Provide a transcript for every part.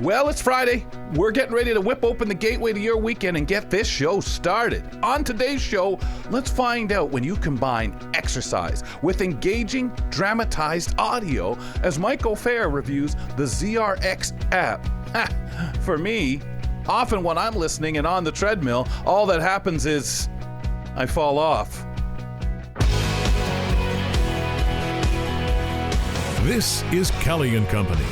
Well, it's Friday. We're getting ready to whip open the gateway to your weekend and get this show started. On today's show, let's find out when you combine exercise with engaging, dramatized audio as Mike O'Fair reviews the ZRX app. For me, often when I'm listening and on the treadmill, all that happens is I fall off. This is Kelly and Company.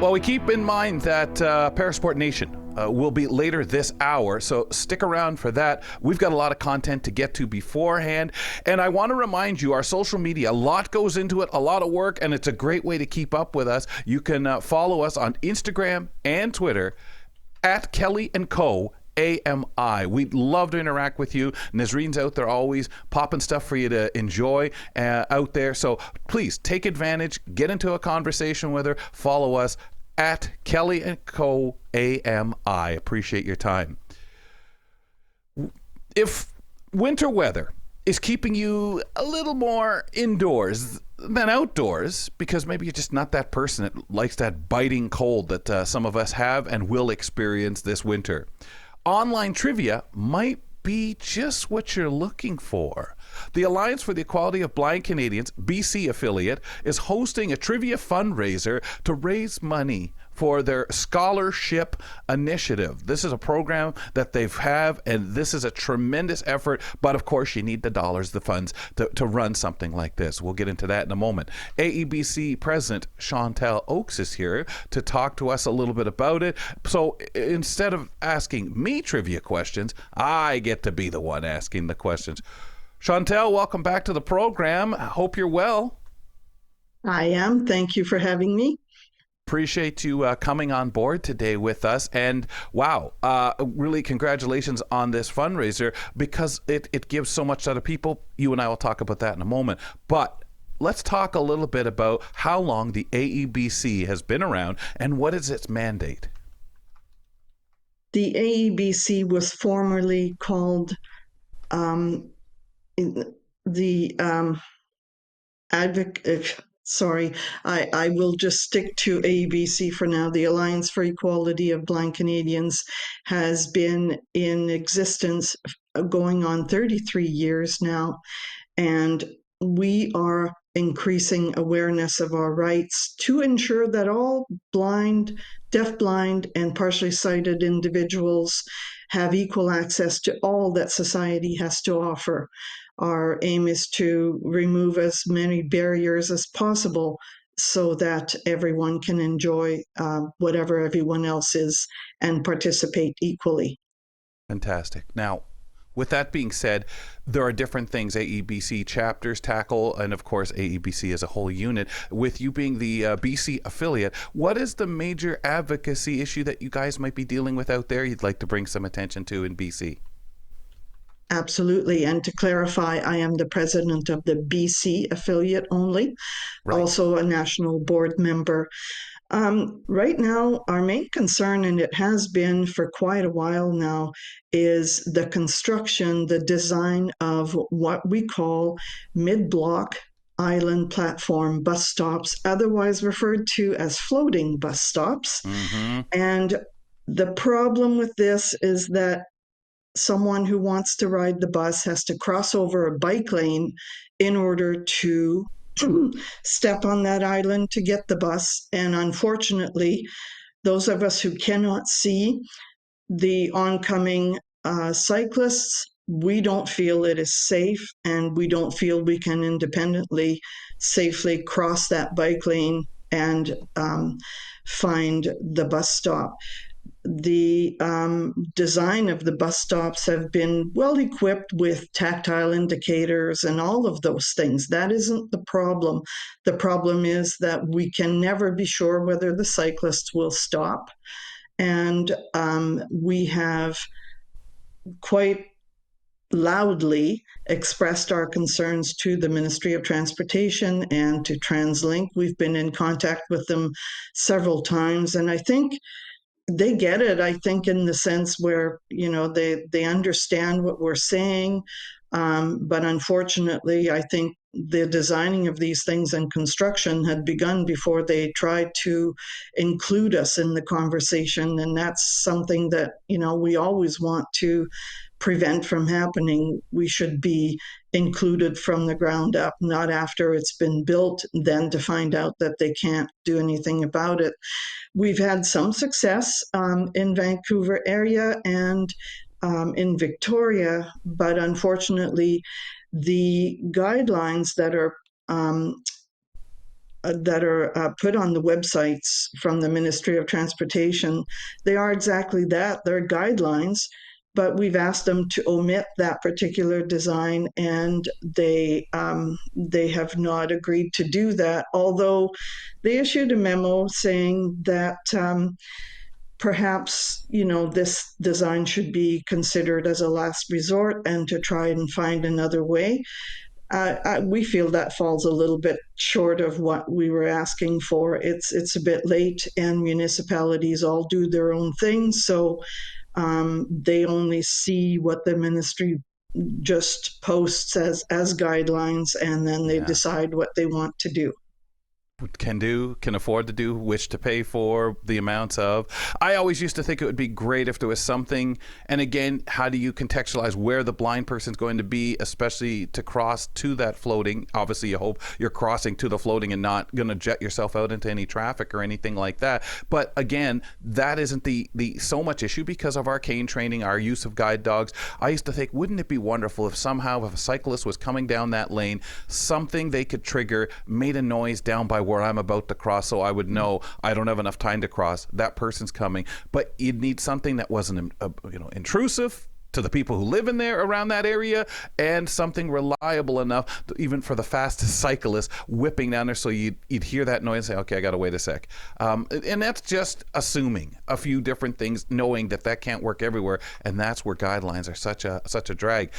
Well, we keep in mind that Parasport Nation will be later this hour, so stick around for that. We've got a lot of content to get to beforehand, and I want to remind you, our social media, a lot goes into it, a lot of work, and it's a great way to keep up with us. You can follow us on Instagram and Twitter at Kelly & Co. AMI. We'd love to interact with you. Nazreen's out there always popping stuff for you to enjoy out there. So please take advantage, get into a conversation with her, follow us at Kelly & Co. AMI. Appreciate your time. If winter weather is keeping you a little more indoors than outdoors, because maybe you're just not that person that likes that biting cold that some of us have and will experience this winter, online trivia might be just what you're looking for. The Alliance for the Equality of Blind Canadians, BC affiliate, is hosting a trivia fundraiser to raise money for their scholarship initiative. This is a program that they've have, and this is a tremendous effort, but of course you need the dollars, the funds to run something like this. We'll get into that in a moment. AEBC President Chantal Oakes is here to talk to us a little bit about it. So instead of asking me trivia questions, I get to be the one asking the questions. Chantal, welcome back to the program. I hope you're well. I am. Thank you for having me. Appreciate you coming on board today with us. And wow, really congratulations on this fundraiser, because it gives so much to other people. You and I will talk about that in a moment. But let's talk a little bit about how long the AEBC has been around and what is its mandate. The AEBC was formerly called I will just stick to AEBC for now. The Alliance for Equality of Blind Canadians has been in existence going on 33 years now, and we are increasing awareness of our rights to ensure that all blind, deafblind, and partially sighted individuals have equal access to all that society has to offer. Our aim is to remove as many barriers as possible so that everyone can enjoy whatever everyone else is and participate equally. Fantastic. Now, with that being said, there are different things AEBC chapters tackle, and of course AEBC as a whole unit. With you being the BC affiliate, what is the major advocacy issue that you guys might be dealing with out there you'd like to bring some attention to in BC? Absolutely. And to clarify, I am the president of the BC affiliate only, Right. Also a national board member. Right now, our main concern, and it has been for quite a while now, is the construction, the design of what we call mid-block island platform bus stops, otherwise referred to as floating bus stops. Mm-hmm. And the problem with this is that someone who wants to ride the bus has to cross over a bike lane in order to step on that island to get the bus. And unfortunately, those of us who cannot see the oncoming cyclists, we don't feel it is safe, and we don't feel we can independently safely cross that bike lane and find the bus stop. The design of the bus stops have been well equipped with tactile indicators and all of those things. That isn't the problem. The problem is that we can never be sure whether the cyclists will stop. And we have quite loudly expressed our concerns to the Ministry of Transportation and to TransLink. We've been in contact with them several times, and I think they get it, I think, in the sense where, they understand what we're saying. But unfortunately, I think the designing of these things and construction had begun before they tried to include us in the conversation. And that's something that, we always want to prevent from happening. We should be included from the ground up, not after it's been built, then to find out that they can't do anything about it. We've had some success in Vancouver area and in Victoria, but unfortunately, the guidelines that are put on the websites from the Ministry of Transportation, they are exactly that. They're guidelines, but we've asked them to omit that particular design, and they have not agreed to do that. Although they issued a memo saying that perhaps this design should be considered as a last resort and to try and find another way. We feel that falls a little bit short of what we were asking for. It's a bit late, and municipalities all do their own thing, so they only see what the ministry just posts as guidelines, and then they decide what they want to do. Can afford to do, wish to pay for, the amounts of. I always used to think it would be great if there was something, and again, how do you contextualize where the blind person's going to be, especially to cross to that floating? Obviously, you hope you're crossing to the floating and not going to jet yourself out into any traffic or anything like that. But again, that isn't the so much issue because of our cane training, our use of guide dogs. I used to think, wouldn't it be wonderful if somehow, if a cyclist was coming down that lane, something they could trigger made a noise down by where I'm about to cross, so I would know I don't have enough time to cross. That person's coming, but you'd need something that wasn't, intrusive to the people who live in there around that area, and something reliable enough to, even for the fastest cyclist whipping down there, so you'd hear that noise and say, okay, I gotta wait a sec. And that's just assuming a few different things, knowing that can't work everywhere, and that's where guidelines are such a drag.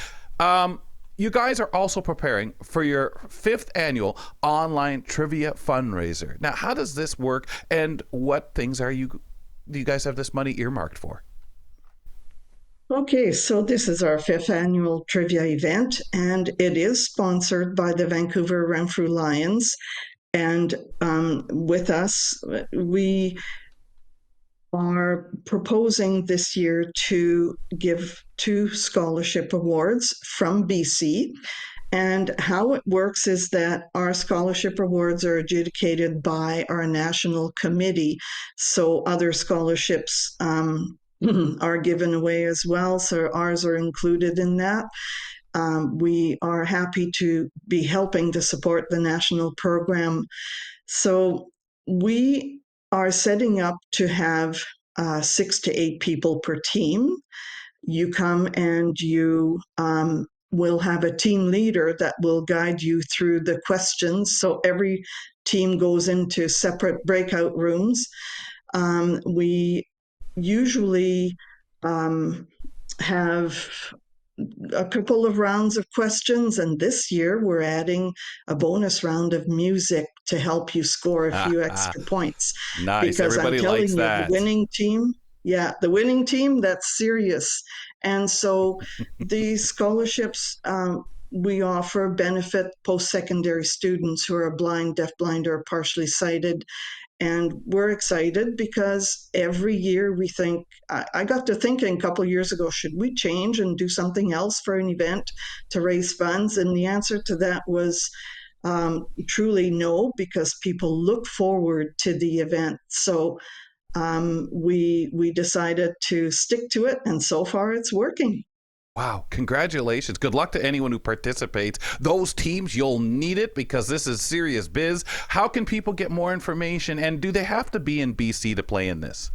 You guys are also preparing for your 5th annual online trivia fundraiser. Now, how does this work, and what things do you guys have this money earmarked for? Okay, so this is our 5th annual trivia event, and it is sponsored by the Vancouver Renfrew Lions. And with us, we are proposing this year to give 2 scholarship awards from BC. And how it works is that our scholarship awards are adjudicated by our national committee. So other scholarships are given away as well. So ours are included in that. We are happy to be helping to support the national program. So we are setting up to have 6 to 8 people per team. You come and you will have a team leader that will guide you through the questions. So every team goes into separate breakout rooms. We usually have a couple of rounds of questions, and this year we're adding a bonus round of music to help you score a few extra points. Nice. Because Everybody I'm telling likes you, that. the winning team, that's serious. And so the scholarships we offer benefit post-secondary students who are blind, deafblind, or partially sighted. And we're excited because every year we think, I got to thinking a couple of years ago, should we change and do something else for an event to raise funds? And the answer to that was truly no, because people look forward to the event. So we decided to stick to it, and so far it's working. Wow, congratulations. Good luck to anyone who participates. Those teams, you'll need it because this is serious biz. How can people get more information, and do they have to be in BC to play in this?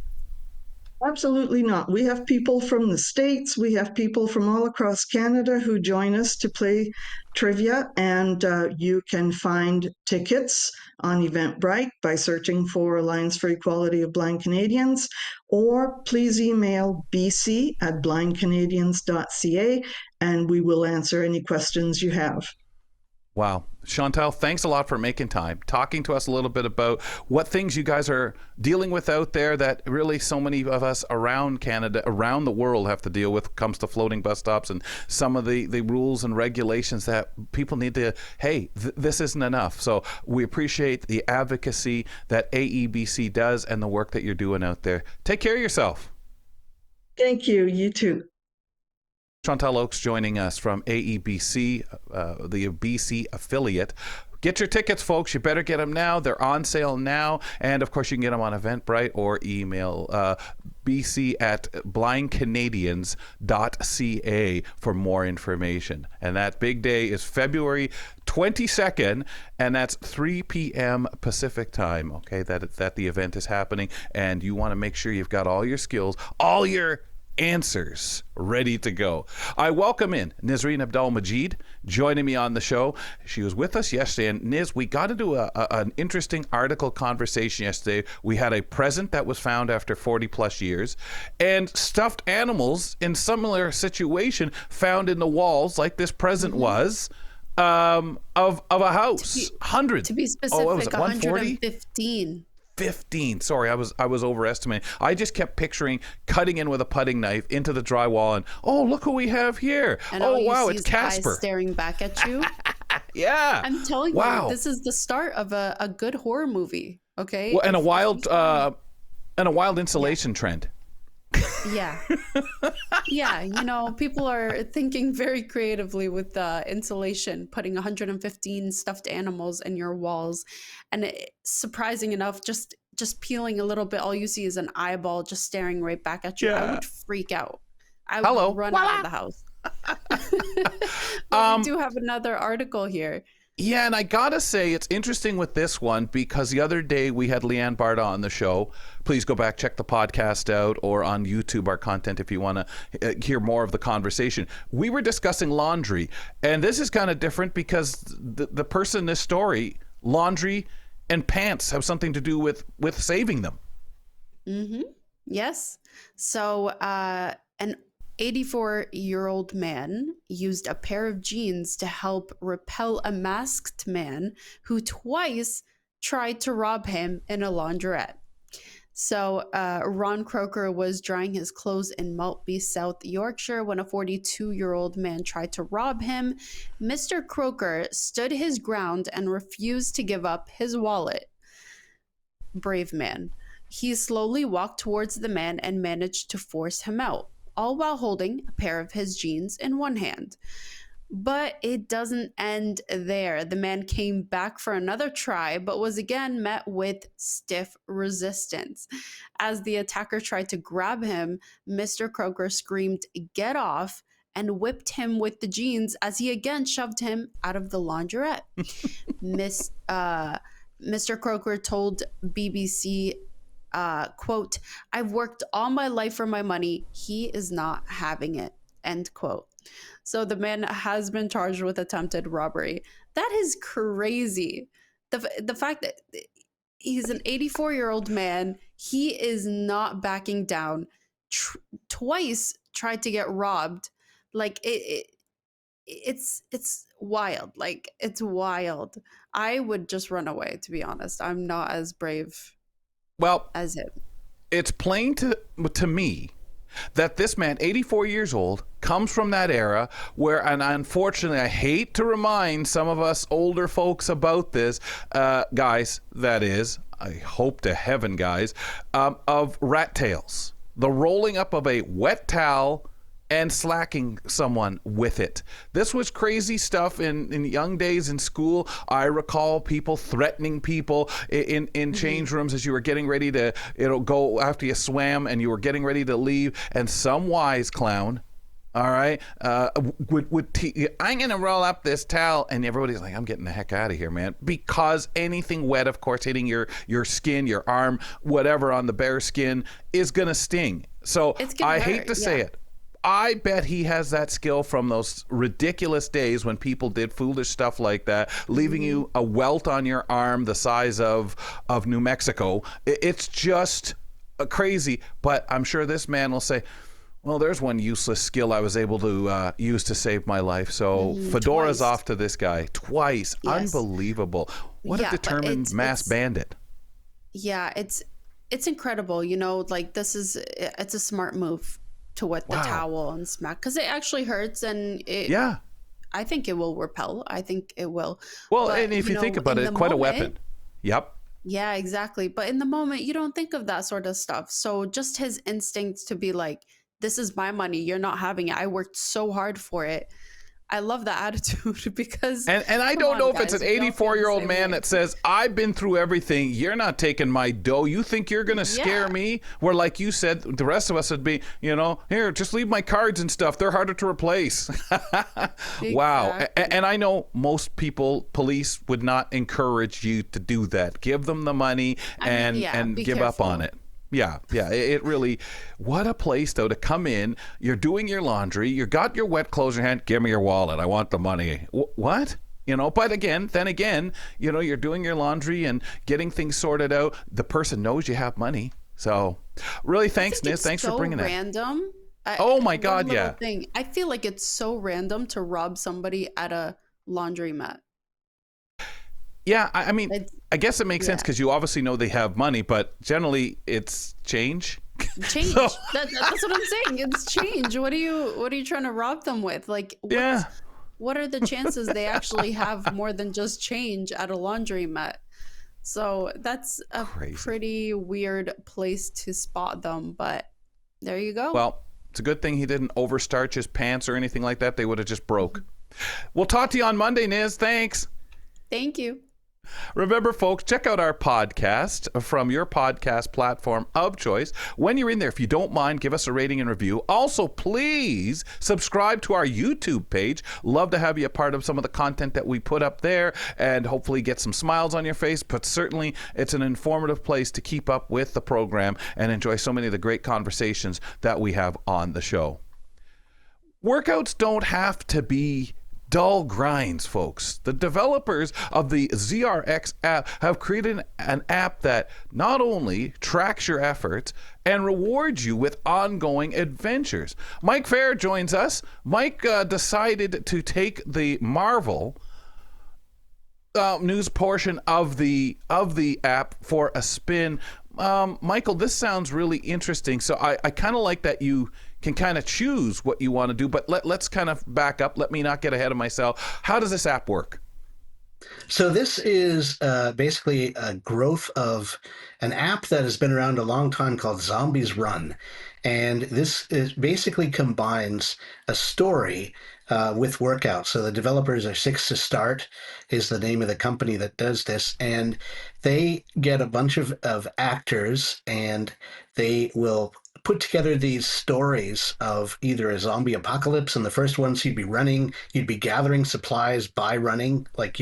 Absolutely not. We have people from the States, we have people from all across Canada who join us to play trivia, and you can find tickets on Eventbrite by searching for Alliance for Equality of Blind Canadians, or please email bc@blindcanadians.ca, and we will answer any questions you have. Wow. Chantal, thanks a lot for making time, talking to us a little bit about what things you guys are dealing with out there that really so many of us around Canada, around the world have to deal with comes to floating bus stops and some of the rules and regulations that people need to, hey, this isn't enough. So we appreciate the advocacy that AEBC does and the work that you're doing out there. Take care of yourself. Thank you. You too. Chantal Oakes joining us from AEBC, the BC affiliate. Get your tickets, folks. You better get them now. They're on sale now. And, of course, you can get them on Eventbrite or email bc@blindcanadians.ca for more information. And that big day is February 22nd, and that's 3 p.m. Pacific time, okay, that the event is happening. And you want to make sure you've got all your skills, all your answers ready to go. I welcome in Nisreen Abdul-Majid joining me on the show. She was with us yesterday, and Niz, we got into an interesting article conversation yesterday. We had a present that was found after 40 plus years, and stuffed animals in similar situation found in the walls like this present was of a house. Hundreds. To be specific, 115. 15. Sorry, I was overestimating. I just kept picturing cutting in with a putting knife into the drywall and, oh, look who we have here. And oh, wow, it's Casper. Eyes staring back at you. Yeah. I'm telling wow. you, this is the start of a good horror movie. Okay. Well, and a wild insulation trend. Yeah. Yeah. You know, people are thinking very creatively with insulation, putting 115 stuffed animals in your walls. And surprising enough, just peeling a little bit, all you see is an eyeball just staring right back at you. Yeah. I would freak out. I would run out of the house. We do have another article here. Yeah, and I gotta say, it's interesting with this one because the other day we had Leanne Barda on the show. Please go back, check the podcast out, or on YouTube, our content, if you want to hear more of the conversation. We were discussing laundry, and this is kind of different because the person in this story, laundry and pants have something to do with saving them. Mm-hmm. Yes. So an 84-year-old man used a pair of jeans to help repel a masked man who twice tried to rob him in a laundrette. So Ron Croker was drying his clothes in Maltby, South Yorkshire, when a 42-year-old man tried to rob him. Mr. Croker stood his ground and refused to give up his wallet. Brave man. He slowly walked towards the man and managed to force him out, all while holding a pair of his jeans in one hand. But it doesn't end there. The man came back for another try, but was again met with stiff resistance. As the attacker tried to grab him, Mr. Croker screamed, "Get off," and whipped him with the jeans as he again shoved him out of the laundrette. Mr. Croker told BBC, quote, "I've worked all my life for my money. He is not having it," end quote. So the man has been charged with attempted robbery. That is crazy. The fact that he's an 84-year-old man, he is not backing down. Twice tried to get robbed. Like it's wild. Like it's wild. I would just run away, to be honest. I'm not as brave as him. It's plain to me that this man, 84 years old, comes from that era where, and unfortunately, I hate to remind some of us older folks about this, guys, that is, I hope to heaven, guys, of rat tails. The rolling up of a wet towel and slacking someone with it. This was crazy stuff in young days in school. I recall people threatening people in change rooms as you were getting ready to go after you swam and you were getting ready to leave, and some wise clown, all right, I'm gonna roll up this towel, and everybody's like, I'm getting the heck out of here, man, because anything wet, of course, hitting your skin, your arm, whatever on the bare skin is gonna sting. So I hate to say it, I bet he has that skill from those ridiculous days when people did foolish stuff like that, leaving you a welt on your arm the size of New Mexico. It's just crazy, but I'm sure this man will say, Well, there's one useless skill I was able to use to save my life. So Fedora's Twice. off to this guy twice. Yes. Unbelievable. What Yeah, a but determined mass bandit. Yeah, it's incredible. Like it's a smart move to wet the Wow. towel and smack, because it actually hurts, and Yeah. I think it will repel. I think it will. Well, But, and if you think know, about in it, the quite a moment- weapon. Yep. Yeah, exactly. But in the moment, you don't think of that sort of stuff. So just his instincts to be like, this is my money. You're not having it. I worked so hard for it. I love that attitude because. And I come don't on, know if guys, it's an we all feel the 84-year-old same man way. that says, I've been through everything. You're not taking my dough. You think you're going to scare Yeah. me? Where, like you said, the rest of us would be, here, just leave my cards and stuff. They're harder to replace. Wow. Exactly. And I know most people, police, would not encourage you to do that. Give them the money and, yeah, be give up on careful. it. Yeah. It really, what a place, though, to come in. You're doing your laundry. You got your wet clothes in your hand. Give me your wallet. I want the money. What? But then again, you're doing your laundry and getting things sorted out. The person knows you have money. So really, thanks, Niz. Thanks for bringing that. Random. Oh my one God, little yeah. Thing. I feel like it's so random to rob somebody at a laundromat. Yeah, I mean, It's- I guess it makes sense yeah. because you obviously know they have money, but generally it's change. Change. So- That's what I'm saying. It's change. What are you trying to rob them with? Like, Yeah. what are the chances they actually have more than just change at a laundromat? So that's a Crazy. pretty weird place to spot them, but there you go. Well, it's a good thing he didn't overstarch his pants or anything like that. They would have just broke. We'll talk to you on Monday, Niz. Thanks. Thank you. Remember, folks, check out our podcast from your podcast platform of choice. When you're in there, if you don't mind, give us a rating and review. Also, please subscribe to our YouTube page. Love to have you a part of some of the content that we put up there and hopefully get some smiles on your face. But certainly, it's an informative place to keep up with the program and enjoy so many of the great conversations that we have on the show. Workouts don't have to be dull grinds, folks. The developers of the ZRX app have created an app that not only tracks your efforts and rewards you with ongoing adventures. Mike Fair joins us. Mike decided to take the Marvel news portion of the app for a spin. Michael, this sounds really interesting. So I kind of like that you can kind of choose what you want to do, but let's kind of back up. Let me not get ahead of myself. How does this app work? So this is basically a growth of an app that has been around a long time called Zombies Run. And this basically combines a story with workouts. So the developers are Six to Start is the name of the company that does this. And they get a bunch of actors and they will put together these stories of either a zombie apocalypse. And the first ones you'd be running, you'd be gathering supplies by running. Like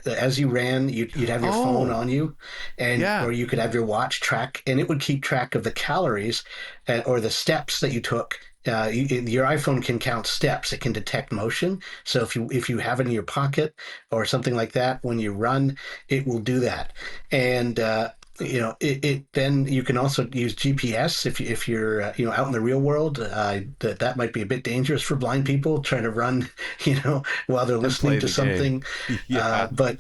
as you ran, you'd have your phone on you, and or you could have your watch track, and it would keep track of the calories or the steps that you took. Your iPhone can count steps. It can detect motion. So if you have it in your pocket or something like that, when you run, it will do that. And then you can also use GPS if you're out in the real world. That might be a bit dangerous for blind people trying to run while they're listening to something. But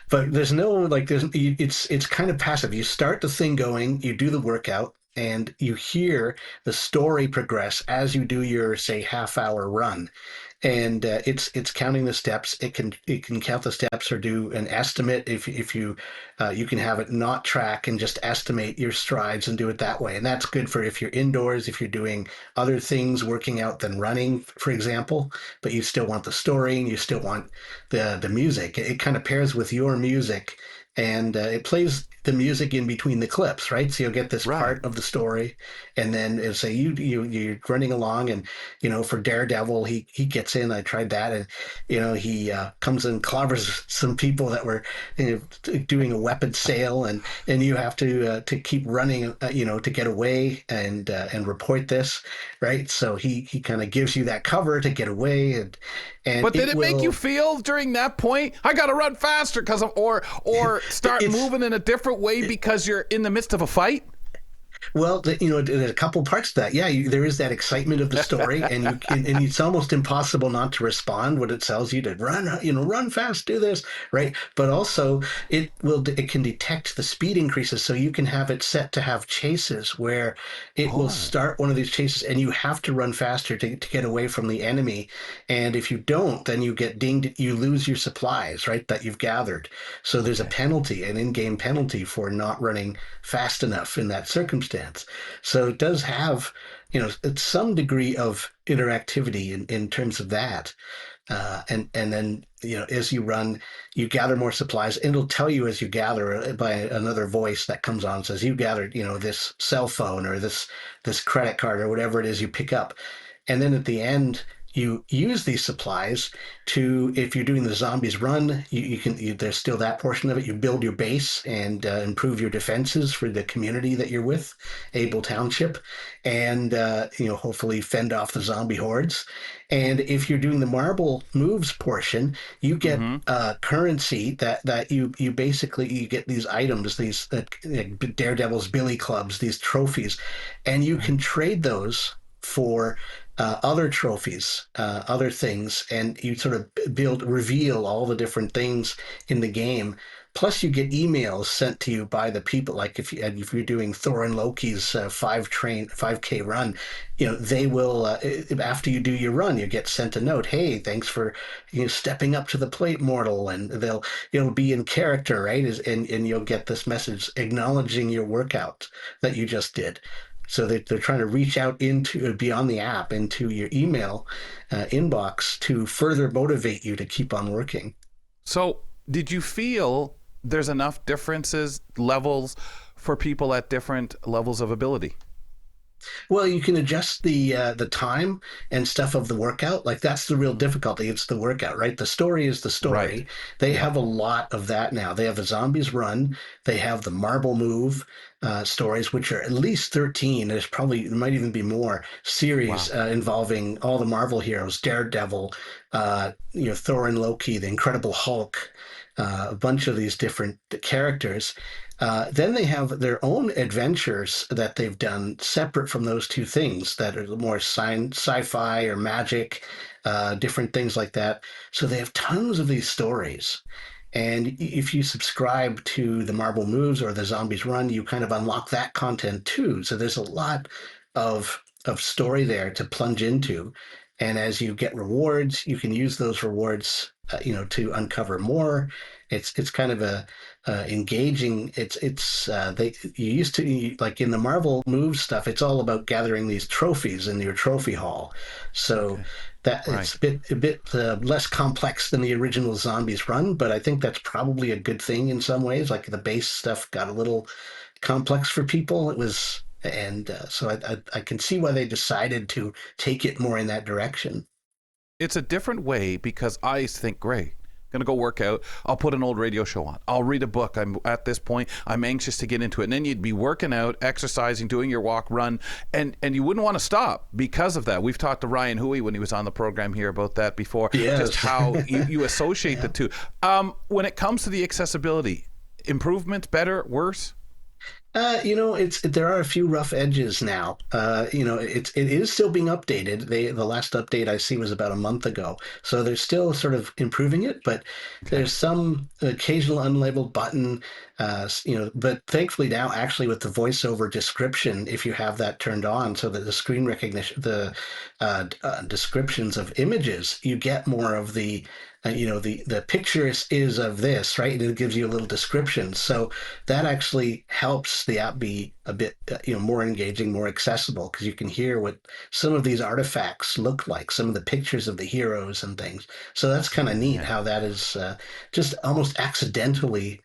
there's no it's kind of passive. You start the thing going, you do the workout, and you hear the story progress as you do your, say, half-hour run. And it's counting the steps. It can count the steps or do an estimate if you can have it not track and just estimate your strides and do it that way. And that's good for if you're indoors, if you're doing other things, working out than running, for example, but you still want the story and you still want the music. It kind of pairs with your music, and it plays the music in between the clips, right? So you'll get this part of the story, and then it'll say you're running along, and for Daredevil, he gets in. I tried that, and he comes and clobbers some people that were doing a weapon sale, and you have to keep running, to get away and report this, right? So he kind of gives you that cover to get away, and but did it make you feel during that point, I got to run faster or start moving in a different way because you're in the midst of a fight? Well, there's a couple parts to that. Yeah, there is that excitement of the story, and and it's almost impossible not to respond when it tells you to run, run fast, do this, right? But also, it can detect the speed increases, so you can have it set to have chases where it will start one of these chases, and you have to run faster to get away from the enemy. And if you don't, then you get dinged, you lose your supplies, right, that you've gathered. So there's a penalty, an in-game penalty for not running fast enough in that circumstance. So it does have, it's some degree of interactivity in terms of that. And then, as you run, you gather more supplies. It'll tell you as you gather by another voice that comes on, says you gathered, this cell phone or this credit card or whatever it is you pick up. And then at the end, you use these supplies to, if you're doing the zombies run, there's still that portion of it. You build your base and improve your defenses for the community that you're with, Able Township, and hopefully fend off the zombie hordes. And if you're doing the marble moves portion, you get currency that you basically, you get these items, these Daredevil's Billy Clubs, these trophies, and you can trade those for other trophies, other things, and you sort of reveal all the different things in the game. Plus, you get emails sent to you by the people. Like if you're doing Thor and Loki's 5K run, they will after you do your run, you get sent a note. Hey, thanks for stepping up to the plate, mortal, and it'll be in character, right? And you'll get this message acknowledging your workout that you just did. So they're trying to reach out into beyond the app into your email inbox to further motivate you to keep on working. So did you feel there's enough levels for people at different levels of ability? Well, you can adjust the time and stuff of the workout. Like that's the real difficulty. It's the workout, right? The story is the story. Right. They have a lot of that now. They have the zombies run. They have the marble move stories, which are at least 13. There might even be more series involving all the Marvel heroes: Daredevil, Thor and Loki, the Incredible Hulk, a bunch of these different characters. Then they have their own adventures that they've done separate from those two things that are more sci-fi or magic, different things like that. So they have tons of these stories. And if you subscribe to the Marble Moves or the Zombies Run, you kind of unlock that content too. So there's a lot of story there to plunge into. And as you get rewards, you can use those rewards, to uncover more. It's kind of engaging. You used to, like in the Marvel Move stuff, it's all about gathering these trophies in your trophy hall. So it's a bit less complex than the original Zombies Run, but I think that's probably a good thing in some ways. Like the base stuff got a little complex for people. So I can see why they decided to take it more in that direction. It's a different way because I think, great, going to go work out. I'll put an old radio show on. I'll read a book. At this point, I'm anxious to get into it. And then you'd be working out, exercising, doing your walk, run, and you wouldn't want to stop because of that. We've talked to Ryan Huey when he was on the program here about that before, just how you associate the two. When it comes to the accessibility, improvements, better, worse? There are a few rough edges now. It is still being updated. The last update I see was about a month ago, so they're still sort of improving it. But there's some occasional unlabeled button. But thankfully now, actually, with the voiceover description, if you have that turned on, so that the screen recognition, the descriptions of images, you get more of the. The picture is of this, right? And it gives you a little description. So that actually helps the app be a bit, more engaging, more accessible, because you can hear what some of these artifacts look like, some of the pictures of the heroes and things. So that's kind of neat how that is just almost accidentally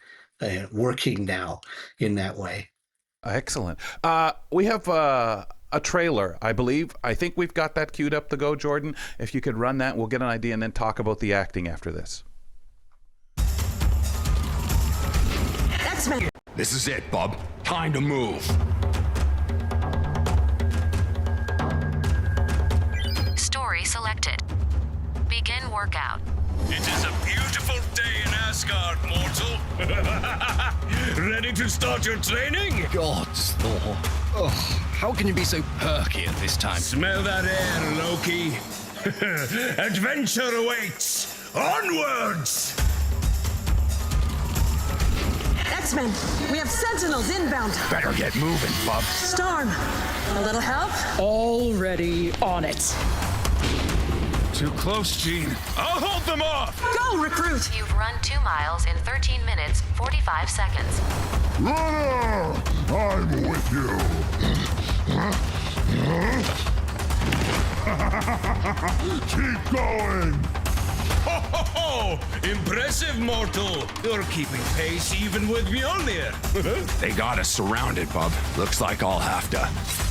working now in that way. Excellent. We have a trailer, I believe. I think we've got that queued up to go, Jordan. If you could run that, we'll get an idea and then talk about the acting after this. X-Men. This is it, bub. Time to move. Story selected. Begin workout. It is a beautiful day in Asgard, mortal. Ready to start your training? Gods, Thor. Oh, how can you be so perky at this time? Smell that air, Loki. Adventure awaits. Onwards! X-Men, we have Sentinels inbound. Better get moving, bub. Storm, a little help? Already on it. Too close, Jean. I'll hold them off! Go, recruit! You've run 2 miles in 13 minutes, 45 seconds. Runner! I'm with you. Keep going. Ho, ho, ho! Impressive, mortal. You're keeping pace even with Mjolnir. They got us surrounded, bub. Looks like I'll have to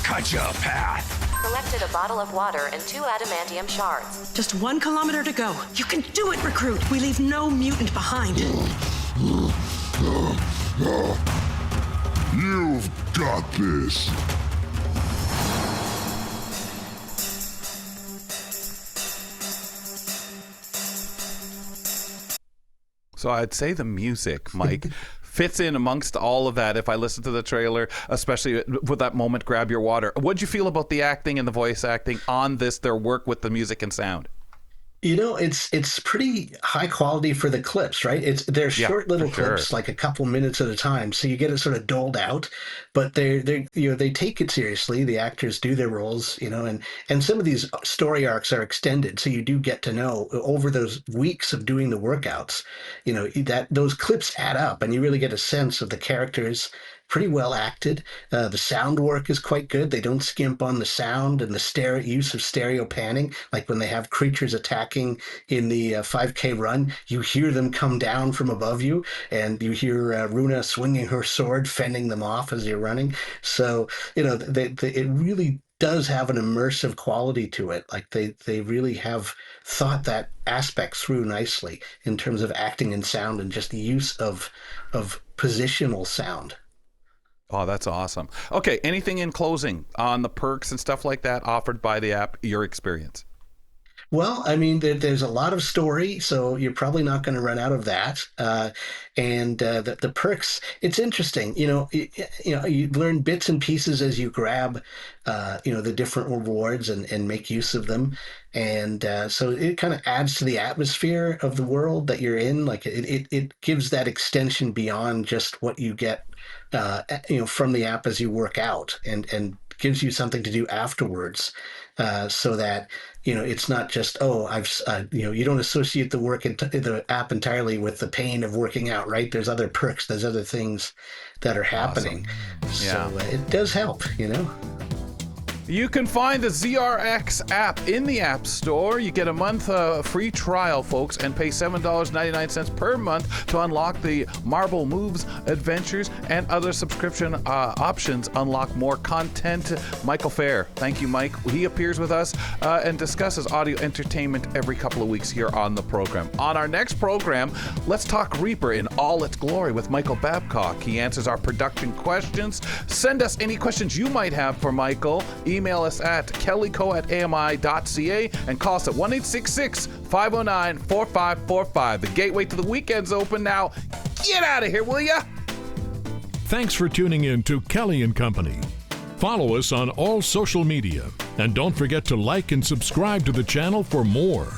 cut you a path. Collected a bottle of water and 2 adamantium shards. Just 1 kilometer to go. You can do it, recruit. We leave no mutant behind. You've got this. So I'd say the music, Mike, fits in amongst all of that. If I listen to the trailer, especially with that moment, grab your water. What'd you feel about the acting and the voice acting on this, their work with the music and sound? You know, it's pretty high quality for the clips, right? They're short little clips, like a couple minutes at a time, so you get it sort of doled out. But they take it seriously. The actors do their roles, and some of these story arcs are extended, so you do get to know over those weeks of doing the workouts, that those clips add up, and you really get a sense of the characters. Pretty well acted. The sound work is quite good. They don't skimp on the sound and the use of stereo panning. Like when they have creatures attacking in the 5K run, you hear them come down from above you, and you hear Runa swinging her sword, fending them off as you're running. So, it really does have an immersive quality to it. Like they really have thought that aspect through nicely in terms of acting and sound and just the use of positional sound. Oh, that's awesome. Okay, anything in closing on the perks and stuff like that offered by the app, your experience? Well, I mean, there's a lot of story, so you're probably not going to run out of that. And the perks, it's interesting. You learn bits and pieces as you grab, the different rewards and make use of them. And so it kind of adds to the atmosphere of the world that you're in. Like it gives that extension beyond just what you get, from the app as you work out, and gives you something to do afterwards, so that it's not just you don't associate the app entirely with the pain of working out, right? There's other perks, there's other things that are happening. Awesome. So it does help. You can find the ZRX app in the App Store. You get a month free trial, folks, and pay $7.99 per month to unlock the Marble Moves, Adventures, and other subscription options. Unlock more content. Michael Fair. Thank you, Mike. He appears with us and discusses audio entertainment every couple of weeks here on the program. On our next program, let's talk Reaper in all its glory with Michael Babcock. He answers our production questions. Send us any questions you might have for Michael. Email us at kellyco@ami.ca and call us at 1-866-509-4545. The gateway to the weekend's open now. Get out of here, will ya? Thanks for tuning in to Kelly and Company. Follow us on all social media, and don't forget to like and subscribe to the channel for more.